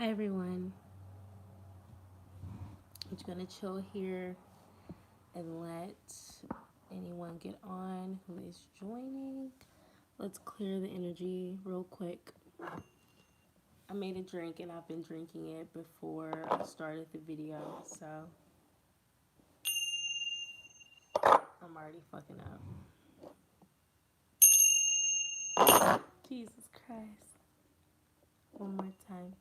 Hi everyone. I'm just gonna chill here and let anyone get on who is joining. Let's clear the energy real quick. I made a drink and I've been drinking it before I started the video, so I'm already fucking up. Jesus Christ. One more time.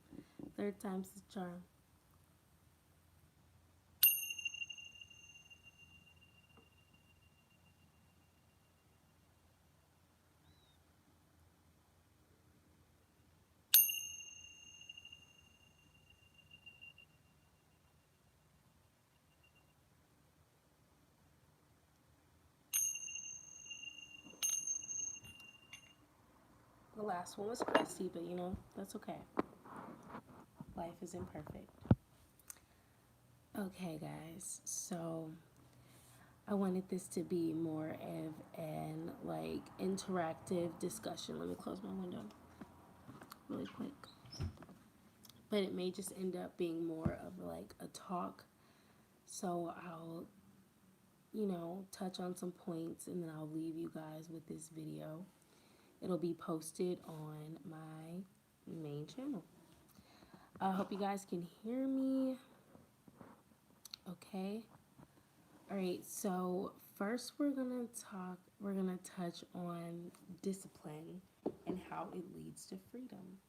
Third time's the charm. The last one was crusty, but that's okay. Life is imperfect. Okay, guys, so I wanted this to be more of an interactive discussion. Let me close my window really quick. But it may just end up being more of a talk. So I'll, touch on some points and then I'll leave you guys with this video. It'll be posted on my main channel. I hope you guys can hear me. Okay. All right, so first we're going to touch on discipline and how it leads to freedom.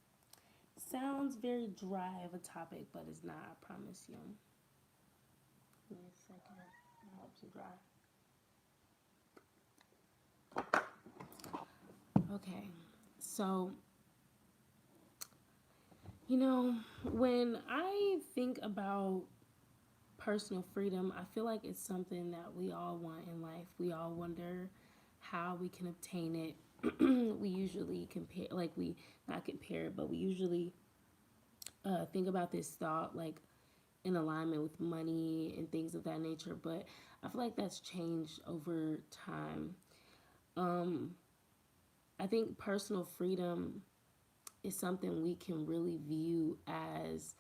Sounds very dry of a topic, but it's not, I promise you. Give me a second. I hope it's dry. Okay, so, when I think about personal freedom, I feel like it's something that we all want in life. We all wonder how we can obtain it. We usually compare, not compare, but we usually think about this thought in alignment with money and things of that nature. But I feel like that's changed over time. I think personal freedom is something we can really view as,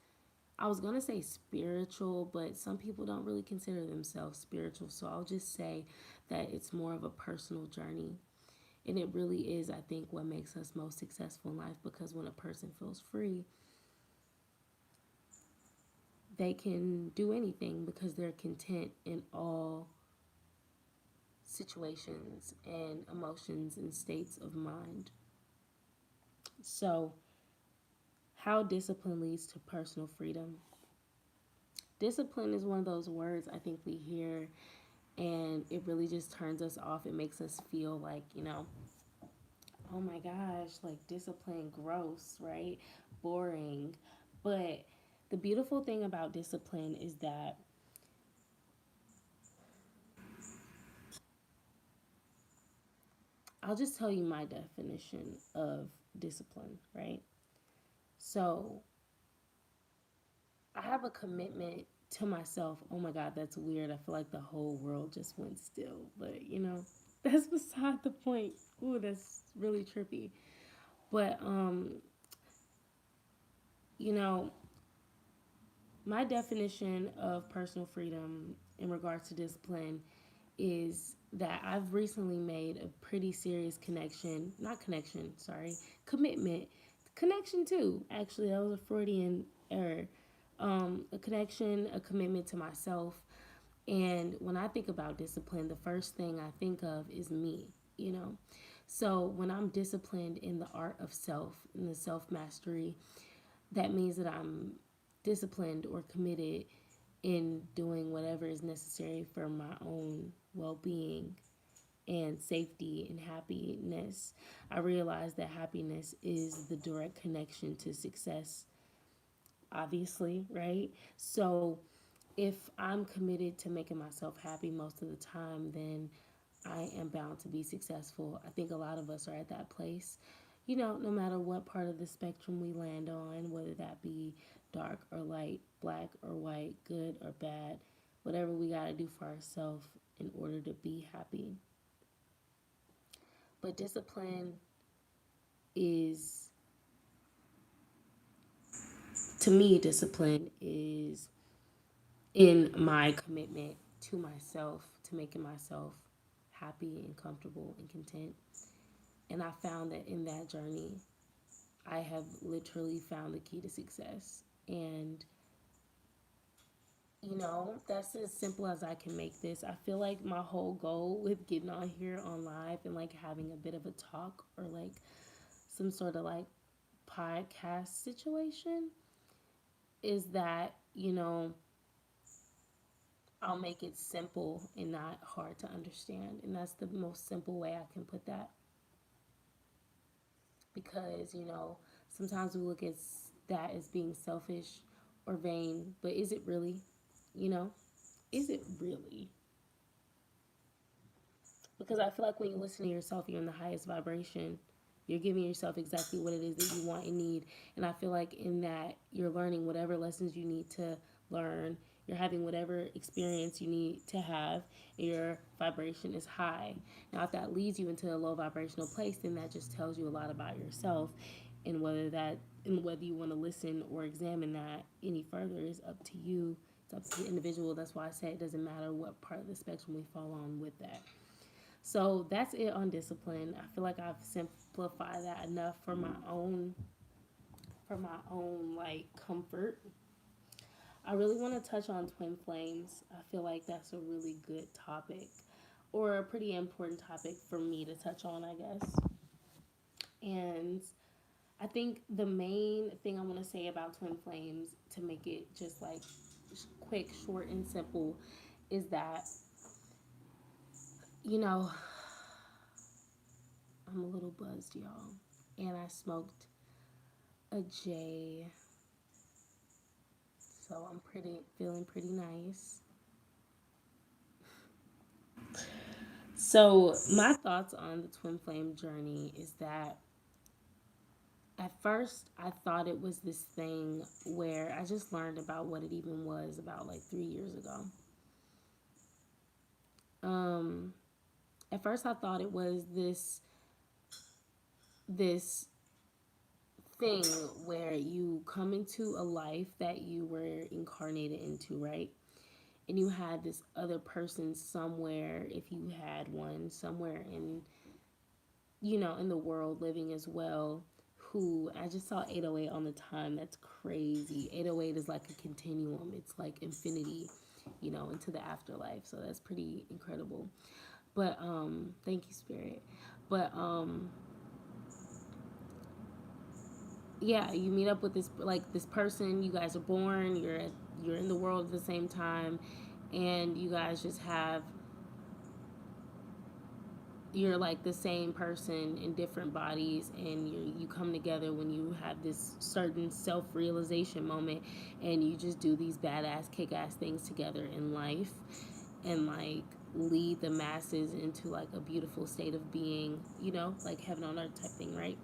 I was going to say spiritual, but some people don't really consider themselves spiritual. So I'll just say that it's more of a personal journey. And it really is, I think, what makes us most successful in life, because when a person feels free, they can do anything because they're content in all situations and emotions and states of mind. So, how discipline leads to personal freedom. Discipline is one of those words I think we hear and it really just turns us off. It makes us feel like, oh my gosh, discipline, gross, right? Boring. But the beautiful thing about discipline is that I'll just tell you my definition of discipline, right? So I have a commitment to myself. Oh my God, that's weird. I feel like the whole world just went still, but that's beside the point. Ooh, that's really trippy. But you know, my definition of personal freedom in regards to discipline is that I've recently made a pretty serious commitment. Connection too. Actually, that was a Freudian error. A connection, a commitment to myself. And when I think about discipline, the first thing I think of is me. So when I'm disciplined in the art of self, in the self mastery, that means that I'm disciplined or committed in doing whatever is necessary for my own well being and safety and happiness. I realize that happiness is the direct connection to success, obviously, right? So if I'm committed to making myself happy most of the time, then I am bound to be successful. I think a lot of us are at that place. No matter what part of the spectrum we land on, whether that be dark or light, black or white, good or bad, whatever we got to do for ourselves in order to be happy. But discipline is to me, discipline is in my commitment to myself, to making myself happy and comfortable and content. And I found that in that journey, I have literally found the key to success. And, that's as simple as I can make this. I feel like my whole goal with getting on here on live and like having a bit of a talk or like some sort of like podcast situation is that, I'll make it simple and not hard to understand. And that's the most simple way I can put that. Because, sometimes we look at that as being selfish or vain, but is it really? You know, is it really? Because I feel like when you listen to yourself, you're in the highest vibration. You're giving yourself exactly what it is that you want and need. And I feel like in that, you're learning whatever lessons you need to learn. You're having whatever experience you need to have. And your vibration is high. Now, if that leads you into a low vibrational place, then that just tells you a lot about yourself. And whether you want to listen or examine that any further is up to you. It's up to the individual. That's why I say it doesn't matter what part of the spectrum we fall on with that. So that's it on discipline. I feel like I've simplified that enough for my own like comfort. I really want to touch on twin flames. I feel like that's a really good topic or a pretty important topic for me to touch on, I guess. And I think the main thing I want to say about twin flames to make it just like quick, short, and simple is that, you know, I'm a little buzzed, y'all. And I smoked a J, so I'm feeling pretty nice. So my thoughts on the twin flame journey is that at first I thought it was this thing where I just learned about what it even was about like 3 years ago. Um, at first I thought it was this thing where you come into a life that you were incarnated into, right? And you had this other person somewhere, if you had one, somewhere in the world living as well, who I just saw 808 on the time. That's crazy. 808 is like a continuum. It's like infinity, into the afterlife. So that's pretty incredible. But thank you, spirit. But yeah, you meet up with this person, you guys are born, you're in the world at the same time, and you guys just have you're like the same person in different bodies, and you come together when you have this certain self-realization moment, and you just do these badass kick-ass things together in life, and like lead the masses into like a beautiful state of being, like heaven on earth type thing, right?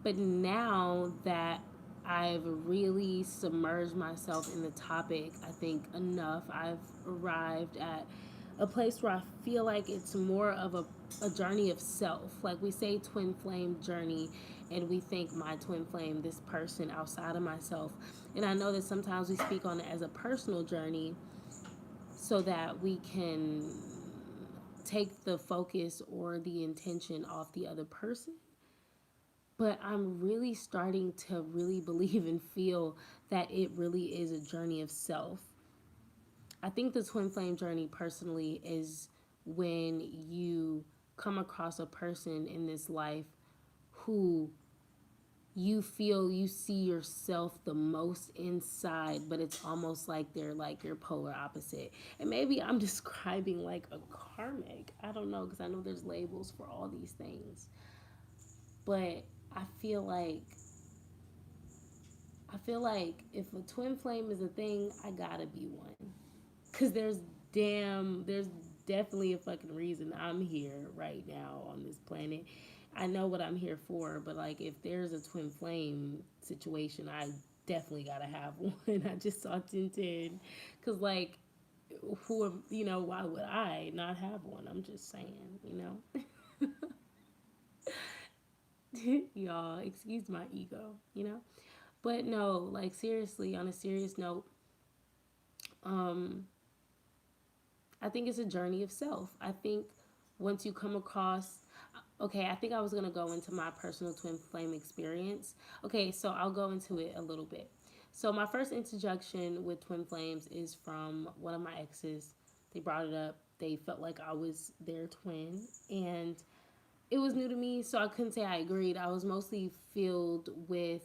But now that I've really submerged myself in the topic, I think enough, I've arrived at a place where I feel like it's more of a journey of self. Like we say twin flame journey, and we think my twin flame, this person outside of myself. And I know that sometimes we speak on it as a personal journey so that we can take the focus or the intention off the other person, but I'm really starting to really believe and feel that it really is a journey of self. I think the twin flame journey personally is when you come across a person in this life who you feel you see yourself the most inside, but it's almost like they're like your polar opposite. And maybe I'm describing like a karmic. I don't know, because I know there's labels for all these things. But I feel like I feel like if a twin flame is a thing, I gotta be one. Cause there's definitely a fucking reason I'm here right now on this planet. I know what I'm here for, but like if there's a twin flame situation, I definitely gotta have one. I just saw Tintin, cause like, why would I not have one? I'm just saying. Y'all, excuse my ego. But no, like seriously, on a serious note, um, I think it's a journey of self. I think once you come across, okay, I think I was gonna go into my personal twin flame experience. Okay, so I'll go into it a little bit. So my first introduction with twin flames is from one of my exes. They brought it up. They felt like I was their twin, and it was new to me, so I couldn't say I agreed. I was mostly filled with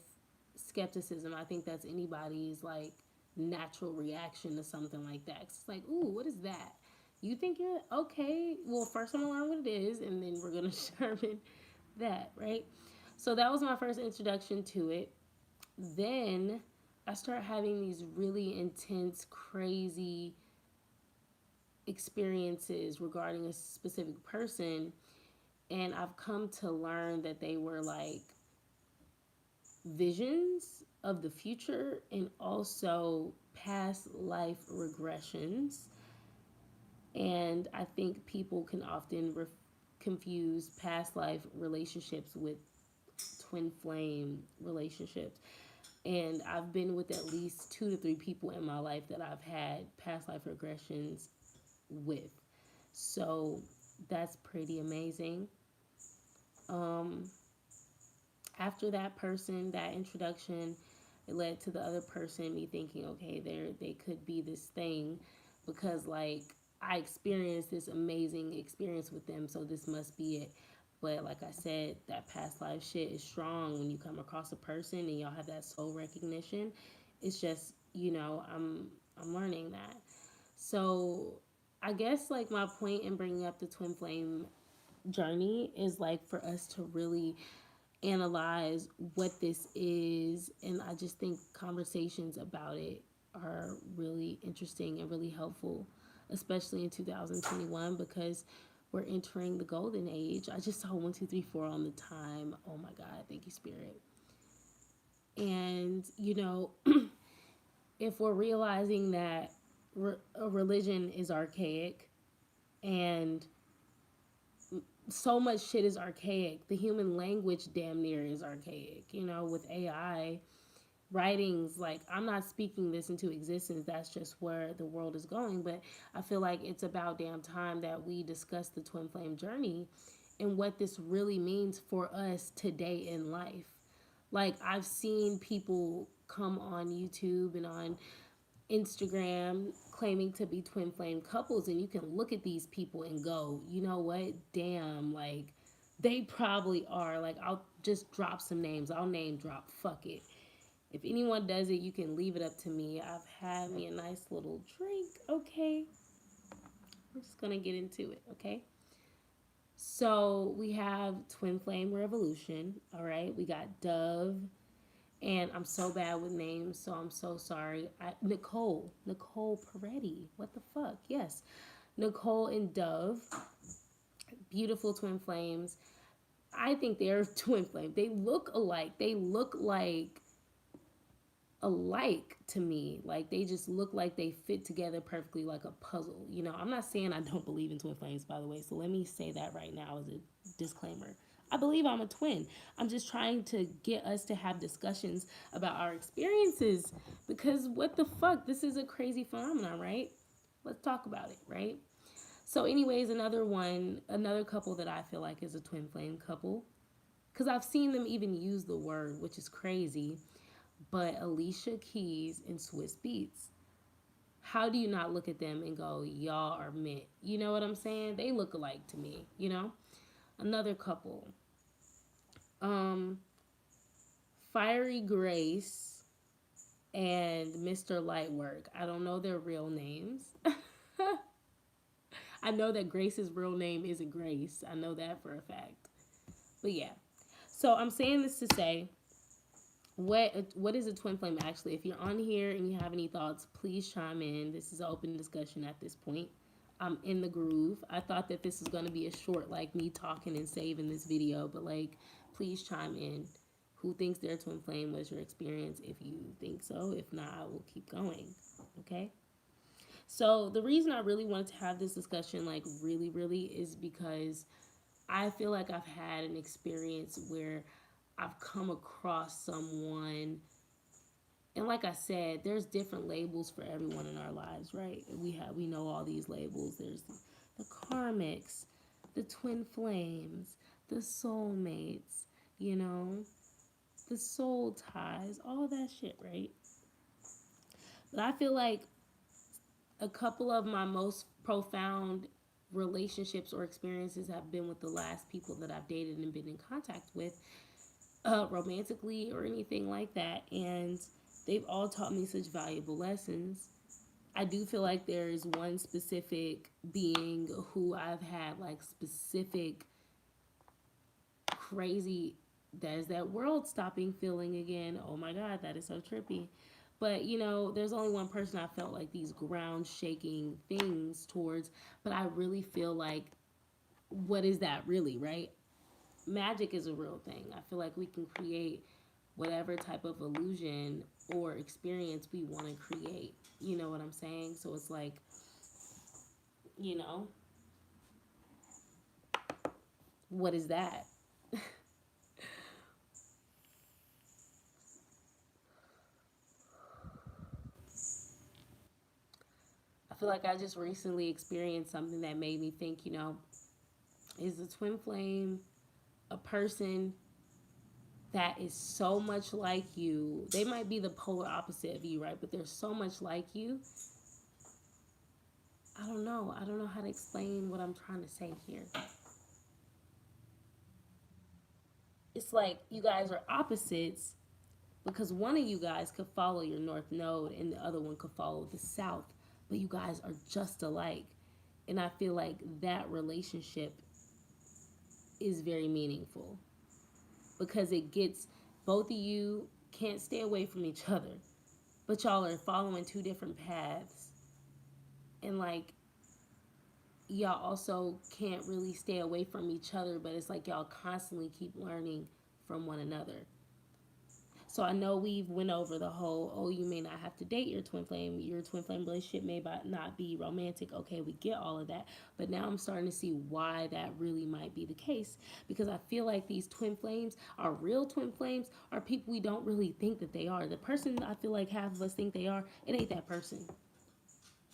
skepticism. I think that's anybody's like natural reaction to something like that. It's like, ooh, what is that? You think you're okay? Well, first I'm gonna learn what it is, and then we're gonna determine that, right? So that was my first introduction to it. Then I start having these really intense, crazy experiences regarding a specific person, and I've come to learn that they were like visions of the future and also past life regressions. And I think people can often confuse past life relationships with twin flame relationships. And I've been with at least 2 to 3 people in my life that I've had past life regressions with. So that's pretty amazing. Um, After that person, that introduction, it led to the other person me thinking, okay, they could be this thing, because like I experienced this amazing experience with them, so this must be it. But like I said, that past life shit is strong when you come across a person and y'all have that soul recognition. It's just, I'm learning that. So I guess like my point in bringing up the twin flame journey is like for us to really analyze what this is. And I just think conversations about it are really interesting and really helpful, especially in 2021, because we're entering the golden age. I just saw 1 2 3 4 on the time. Oh my God, thank you, Spirit. And, if we're realizing that a religion is archaic and so much shit is archaic. The human language damn near is archaic. With AI writings, like I'm not speaking this into existence. That's just where the world is going. But I feel like it's about damn time that we discuss the twin flame journey and what this really means for us today in life. Like I've seen people come on YouTube and on Instagram claiming to be twin flame couples, and you can look at these people and go, you know what? Damn, like they probably are. Like I'll just drop some names. I'll name drop. Fuck it. If anyone does it, you can leave it up to me. I've had me a nice little drink. Okay. We're just gonna get into it, okay? So we have Twin Flame Revolution. All right. We got Dove, and I'm so bad with names, so I'm so sorry. Nicole Peretti. What the fuck? Yes, Nicole and Dove, beautiful twin flames. I think they're twin flame. They look alike. They look like alike to me. Like they just look like they fit together perfectly, like a puzzle. I'm not saying I don't believe in twin flames, by the way. So let me say that right now as a disclaimer. I believe I'm a twin. I'm just trying to get us to have discussions about our experiences, because what the fuck? This is a crazy phenomenon, right? Let's talk about it, right? So, anyways, another couple that I feel like is a twin flame couple, because I've seen them even use the word, which is crazy. But Alicia Keys and Swiss Beats. How do you not look at them and go, y'all are meant? You know what I'm saying? They look alike to me. Another couple. Um, Fiery Grace and Mr. Lightwork. I don't know their real names. I know that Grace's real name isn't Grace. I know that for a fact. But yeah. So I'm saying this to say, what is a twin flame actually? If you're on here and you have any thoughts, please chime in. This is an open discussion at this point. I'm in the groove. I thought that this is going to be a short, like me talking and saving this video, but like, please chime in. Who thinks they're a twin flame? What's your experience? If you think so, if not, I will keep going. Okay. So the reason I really wanted to have this discussion, like really, really, is because I feel like I've had an experience where I've come across someone And like I said, there's different labels for everyone in our lives, right? We know all these labels. There's the karmics, the twin flames, the soulmates, you know, the soul ties, all that shit, right? But I feel like a couple of my most profound relationships or experiences have been with the last people that I've dated and been in contact with, romantically or anything like that. And they've all taught me such valuable lessons. I do feel like there's one specific being who I've had like specific crazy, there's that world stopping feeling again. Oh my God, that is so trippy. But you know, there's only one person I felt like these ground shaking things towards, but I really feel like, what is that really, right? Magic is a real thing. I feel like we can create whatever type of illusion or experience we want to create. You know what I'm saying? So it's like, you know, what is that? I feel like I just recently experienced something that made me think, you know, is the twin flame a person that is so much like you? They might be the polar opposite of you, right? But they're so much like you. I don't know. I don't know how to explain what I'm trying to say here. It's like you guys are opposites because one of you guys could follow your north node and the other one could follow the south, but you guys are just alike. And I feel like that relationship is very meaningful because it gets, both of you can't stay away from each other, but y'all are following two different paths. And like, y'all also can't really stay away from each other, but it's like y'all constantly keep learning from one another. So I know we've went over the whole, oh, you may not have to date your twin flame. Your twin flame relationship may not be romantic. Okay, we get all of that. But now I'm starting to see why that really might be the case. Because I feel like these twin flames, our real twin flames, are people we don't really think that they are. The person I feel like half of us think they are, it ain't that person.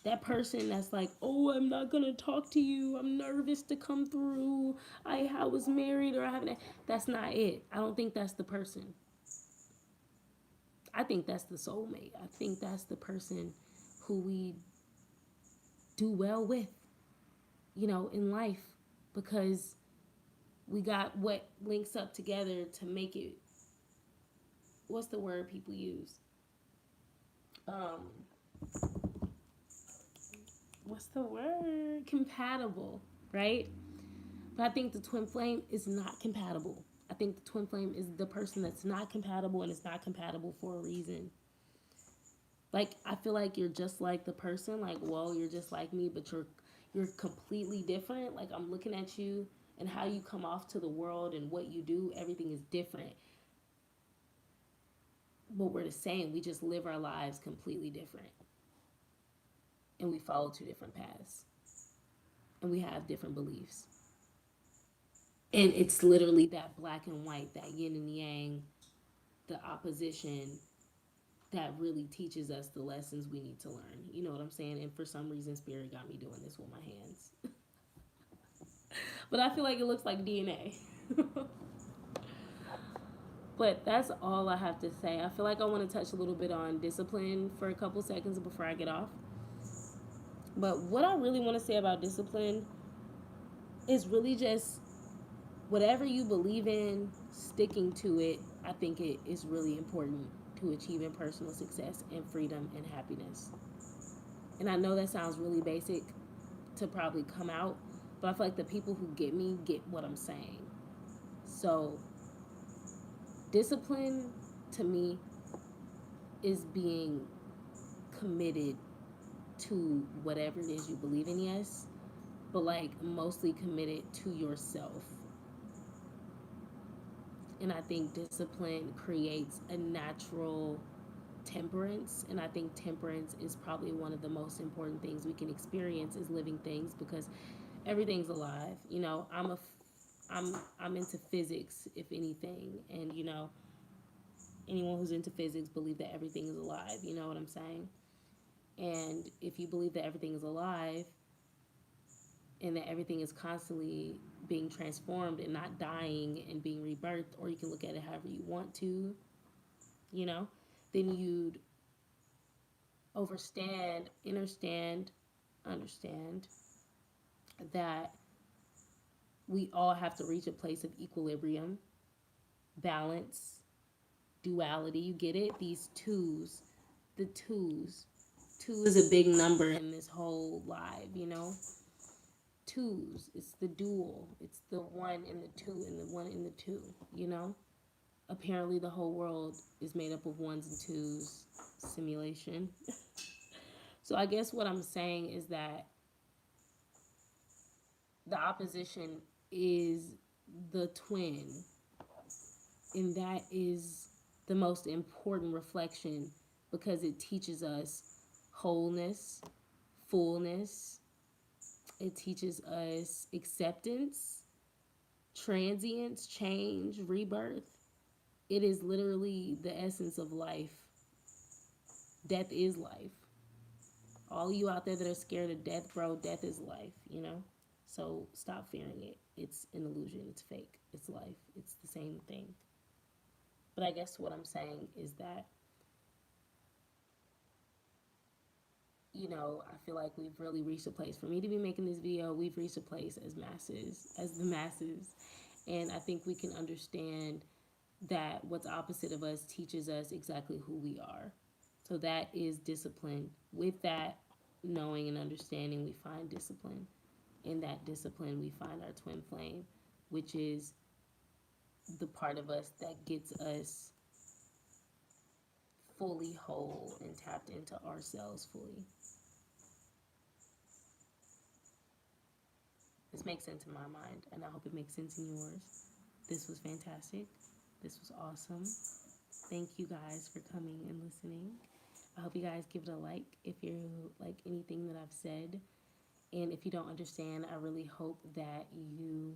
That person that's like, oh, I'm not gonna talk to you. I'm nervous to come through. I was married or I haven't. That's not it. I don't think that's the person. I think that's the soulmate. I think that's the person who we do well with, you know, in life, because we got what links up together to make it, what's the word people use? Um, what's the word? Compatible, right? But I think the twin flame is not compatible. I think the twin flame is the person that's not compatible, and it's not compatible for a reason. Like, I feel like you're just like the person, like, well, you're just like me, but you're completely different. Like, I'm looking at you and how you come off to the world and what you do, everything is different. But we're the same. We just live our lives completely different. And we follow two different paths. And we have different beliefs. And it's literally that black and white, that yin and yang, the opposition that really teaches us the lessons we need to learn. You know what I'm saying? And for some reason, Spirit got me doing this with my hands. But I feel like it looks like DNA. But that's all I have to say. I feel like I want to touch a little bit on discipline for a couple seconds before I get off. But what I really want to say about discipline is really just whatever you believe in, sticking to it. I think it is really important to achieving personal success and freedom and happiness. And I know that sounds really basic to probably come out, but I feel like the people who get me get what I'm saying. So, discipline to me is being committed to whatever it is you believe in, yes, but like mostly committed to yourself. And I think discipline creates a natural temperance, and I think temperance is probably one of the most important things we can experience as living things, because everything's alive. You know, I'm into physics, if anything, and you know, anyone who's into physics believe that everything is alive. You know what I'm saying? And if you believe that everything is alive and that everything is constantly being transformed and not dying and being rebirthed, or you can look at it however you want to, you know, then you'd understand that we all have to reach a place of equilibrium, balance, duality. You get it? These twos, the twos. Two is a big number in this whole live, you know? Twos. It's the dual. It's the one and the two and the one and the two, you know? Apparently, the whole world is made up of ones and twos. Simulation. So, I guess what I'm saying is that the opposition is the twin, and that is the most important reflection because it teaches us wholeness, fullness, it teaches us acceptance, transience, change, rebirth. It is literally the essence of life. Death is life. All you out there that are scared of death, bro, death is life, you know? So stop fearing it. It's an illusion. It's fake. It's life. It's the same thing. But I guess what I'm saying is that, you know, I feel like we've really reached a place. For me to be making this video, we've reached a place as masses, as the masses. And I think we can understand that what's opposite of us teaches us exactly who we are. So that is discipline. With that knowing and understanding, we find discipline. In that discipline, we find our twin flame, which is the part of us that gets us fully whole and tapped into ourselves fully. This makes sense in my mind, and I hope it makes sense in yours. This was fantastic. This was awesome. Thank you guys for coming and listening. I hope you guys give it a like if you like anything that I've said. And if you don't understand, I really hope that you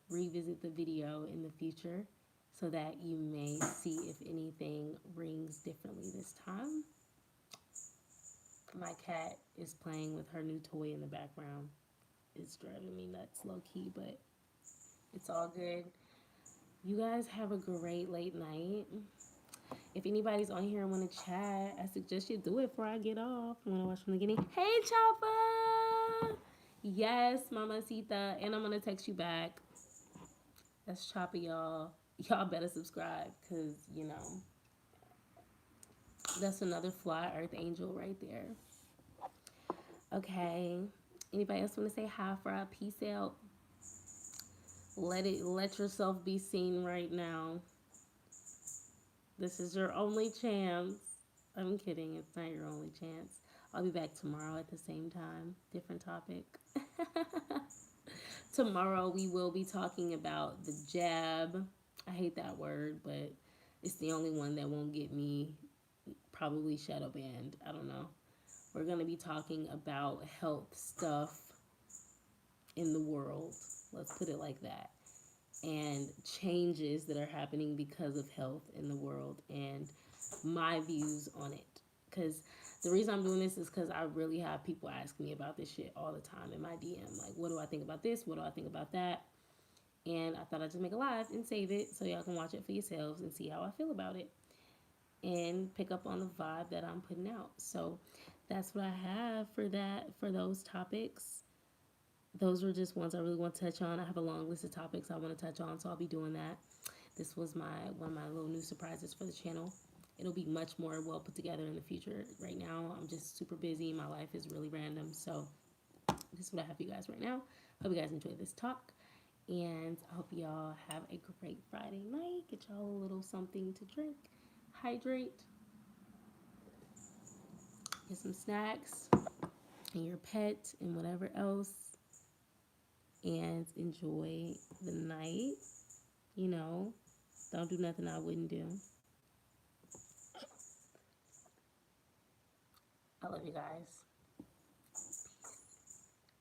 revisit the video in the future so that you may see if anything rings differently this time. My cat is playing with her new toy in the background. It's driving me nuts low key, but it's all good. You guys have a great late night. If anybody's on here and want to chat, I suggest you do it before I get off. I'm going to watch from the beginning. Hey, Choppa! Yes, Mama Sita. And I'm going to text you back. That's Choppa, y'all. Y'all better subscribe because, you know, that's another fly earth angel right there. Okay. Anybody else want to say hi for our peace out? Let yourself be seen right now. This is your only chance. I'm kidding. It's not your only chance. I'll be back tomorrow at the same time. Different topic. Tomorrow we will be talking about the jab. I hate that word, but it's the only one that won't get me probably shadow banned. I don't know. We're going to be talking about health stuff in the world. Let's put it like that. And changes that are happening because of health in the world and my views on it. Because the reason I'm doing this is because I really have people ask me about this shit all the time in my DM. Like, what do I think about this? What do I think about that? And I thought I'd just make a live and save it so y'all can watch it for yourselves and see how I feel about it. And pick up on the vibe that I'm putting out. So that's what I have for that, for those topics. Those were just ones I really want to touch on. I have a long list of topics I want to touch on, so I'll be doing that. This was one of my little new surprises for the channel. It'll be much more well put together in the future. Right now, I'm just super busy. My life is really random, so this is what I have for you guys right now. Hope you guys enjoyed this talk, and I hope y'all have a great Friday night. Get y'all a little something to drink, hydrate, get some snacks, and your pet, and whatever else. And enjoy the night. You know, don't do nothing I wouldn't do. I love you guys.